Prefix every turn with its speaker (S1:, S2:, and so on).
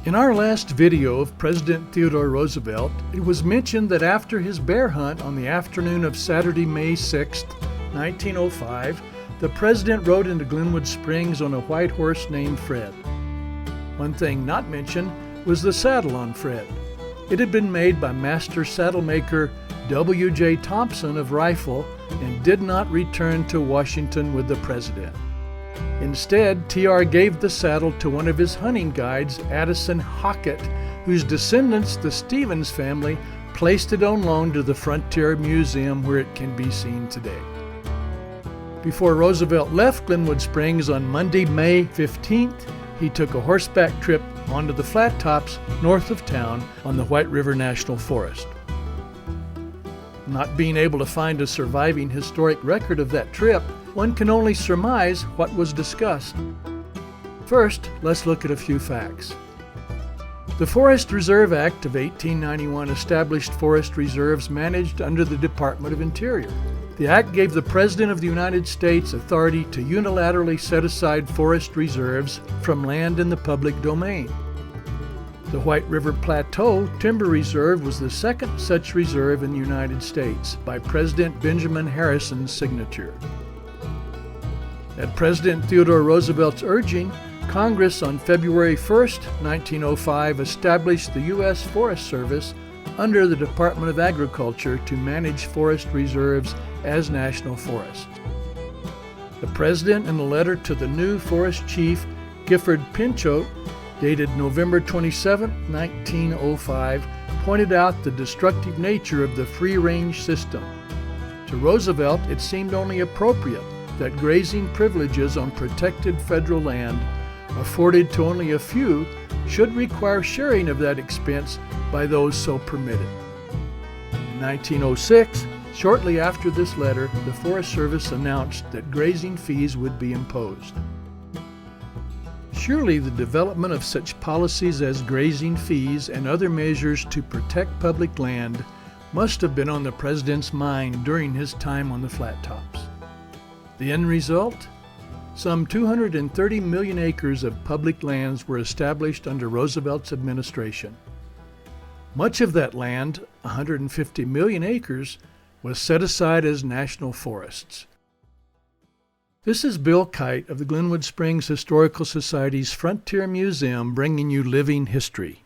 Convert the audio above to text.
S1: In our last video of President Theodore Roosevelt, it was mentioned that after his bear hunt on the afternoon of Saturday, May 6, 1905, the president rode into Glenwood Springs on a white horse named Fred. One thing not mentioned was the saddle on Fred. It had been made by master saddle maker W.J. Thompson of Rifle and did not return to Washington with the president. Instead, T.R. gave the saddle to one of his hunting guides, Addison Hockett, whose descendants, the Stevens family, placed it on loan to the Frontier Museum where it can be seen today. Before Roosevelt left Glenwood Springs on Monday, May 15th, he took a horseback trip onto the flat tops north of town on the White River National Forest. Not being able to find a surviving historic record of that trip, one can only surmise what was discussed. First, let's look at a few facts. The Forest Reserve Act of 1891 established forest reserves managed under the Department of Interior. The act gave the President of the United States authority to unilaterally set aside forest reserves from land in the public domain. The White River Plateau Timber Reserve was the second such reserve in the United States, by President Benjamin Harrison's signature. At President Theodore Roosevelt's urging, Congress on February 1, 1905 established the U.S. Forest Service under the Department of Agriculture to manage forest reserves as national forests. The President, in a letter to the new Forest Chief, Gifford Pinchot, dated November 27, 1905, pointed out the destructive nature of the free-range system. To Roosevelt, it seemed only appropriate that grazing privileges on protected federal land, afforded to only a few, should require sharing of that expense by those so permitted. In 1906, shortly after this letter, the Forest Service announced that grazing fees would be imposed. Surely the development of such policies as grazing fees and other measures to protect public land must have been on the president's mind during his time on the flat tops. The end result? Some 230 million acres of public lands were established under Roosevelt's administration. Much of that land, 150 million acres, was set aside as national forests. This is Bill Kight of the Glenwood Springs Historical Society's Frontier Museum, bringing you living history.